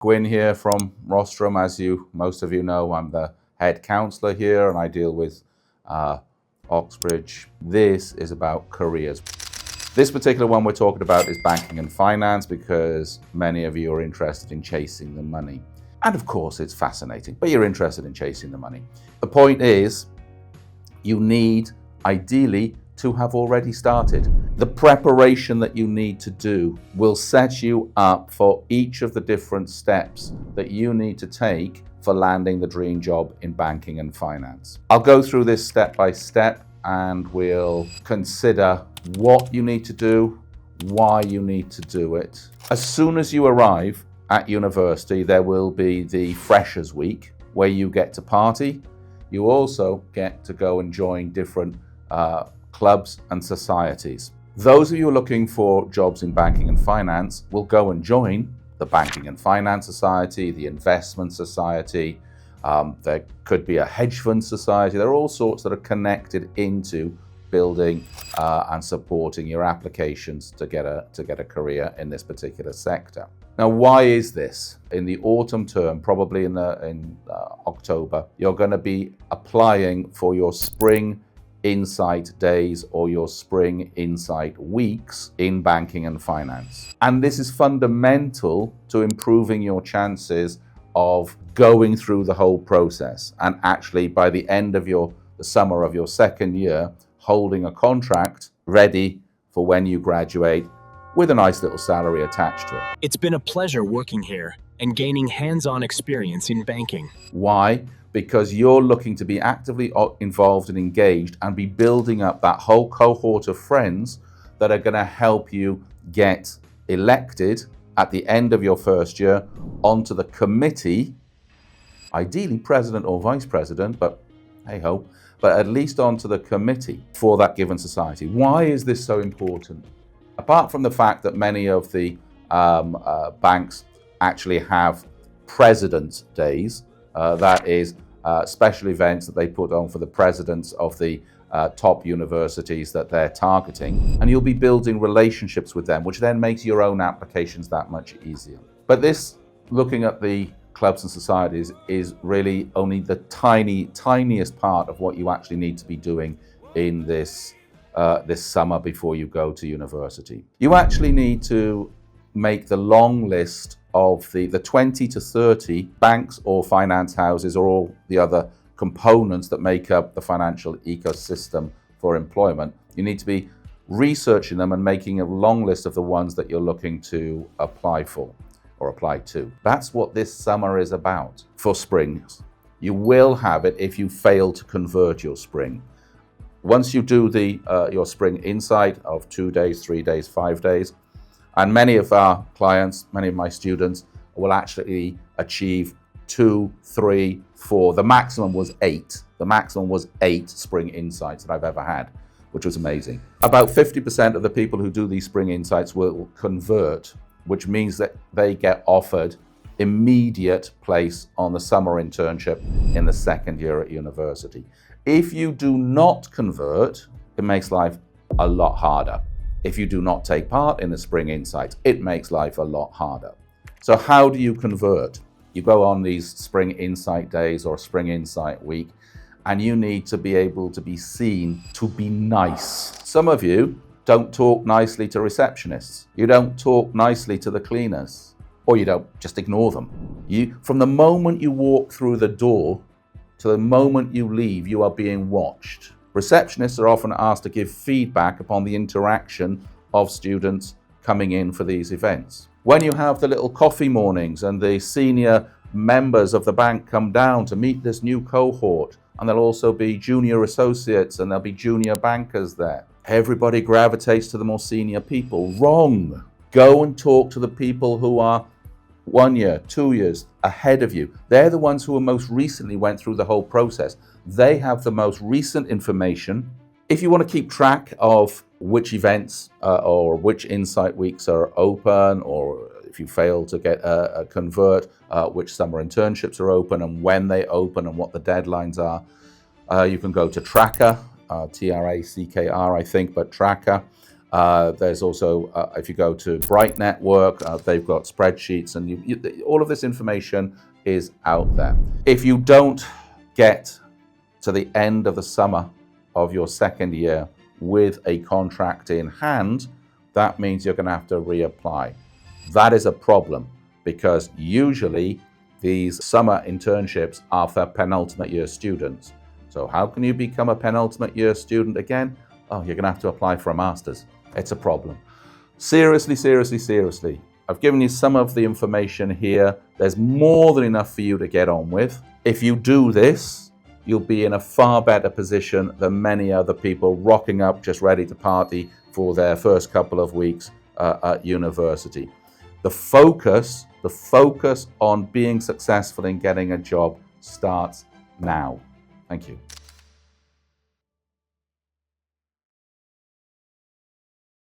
Gwyn here from Rostrum. As most of you know, I'm the head counsellor here and I deal with Oxbridge. This is about careers. This particular one we're talking about is banking and finance because many of you are interested in chasing the money. And of course it's fascinating, but you're interested in chasing the money. The point is, you need ideally to have already started. The preparation that you need to do will set you up for each of the different steps that you need to take for landing the dream job in banking and finance. I'll go through this step by step and we'll consider what you need to do, why you need to do it. As soon as you arrive at university, there will be the Freshers Week where you get to party. You also get to go and join different clubs and societies. Those of you looking for jobs in banking and finance will go and join the Banking and Finance Society, the Investment Society. There could be a hedge fund society. There are all sorts that are connected into building and supporting your applications to get a career in this particular sector. Now, why is this? In the autumn term, probably in October, you're going to be applying for your Spring Insight Days or your Spring Insight Weeks in banking and finance. And this is fundamental to improving your chances of going through the whole process and actually by the end of the summer of your second year, holding a contract ready for when you graduate with a nice little salary attached to it. It's been a pleasure working here and gaining hands-on experience in banking. Why? Because you're looking to be actively involved and engaged and be building up that whole cohort of friends that are going to help you get elected at the end of your first year onto the committee, ideally president or vice president, but hey-ho, but at least onto the committee for that given society. Why is this so important? Apart from the fact that many of the banks actually have President's Days, that is special events that they put on for the presidents of the top universities that they're targeting, and you'll be building relationships with them, which then makes your own applications that much easier. But this, looking at the clubs and societies, is really only the tiniest part of what you actually need to be doing in this summer before you go to university. You actually need to make the long list of the 20 to 30 banks or finance houses or all the other components that make up the financial ecosystem for employment. You need to be researching them and making a long list of the ones that you're looking to apply for or apply to. That's what this summer is about for spring. You will have it if you fail to convert your spring. Once you do your Spring Insight of 2 days, 3 days, 5 days, and many of our clients, many of my students will actually achieve 2, 3, 4. The maximum was 8. The maximum was 8 Spring Insights that I've ever had, which was amazing. About 50% of the people who do these Spring Insights will convert, which means that they get offered immediate place on the summer internship in the second year at university. If you do not convert, it makes life a lot harder. If you do not take part in the Spring Insights, it makes life a lot harder. So how do you convert? You go on these Spring Insight Days or Spring Insight Week, and you need to be able to be seen to be nice. Some of you don't talk nicely to receptionists. You don't talk nicely to the cleaners, or you don't, just ignore them. From the moment you walk through the door to the moment you leave, you are being watched. Receptionists are often asked to give feedback upon the interaction of students coming in for these events. When you have the little coffee mornings and the senior members of the bank come down to meet this new cohort, and there'll also be junior associates and there'll be junior bankers there, everybody gravitates to the more senior people. Wrong. Go and talk to the people who are 1 year, 2 years ahead of you. They're the ones who most recently went through the whole process. They have the most recent information. If you want to keep track of which events or which Insight Weeks are open, or if you fail to get a convert, which summer internships are open and when they open and what the deadlines are, you can go to Tracker, Trackr, I think, but Tracker. There's also, if you go to Bright Network, they've got spreadsheets, and all of this information is out there. If you don't get to the end of the summer of your second year with a contract in hand, that means you're going to have to reapply. That is a problem, because usually these summer internships are for penultimate year students. So how can you become a penultimate year student again? Oh, you're going to have to apply for a master's. It's a problem. Seriously, seriously, seriously. I've given you some of the information here. There's more than enough for you to get on with. If you do this, you'll be in a far better position than many other people rocking up just ready to party for their first couple of weeks at university. The focus on being successful in getting a job starts now. Thank you.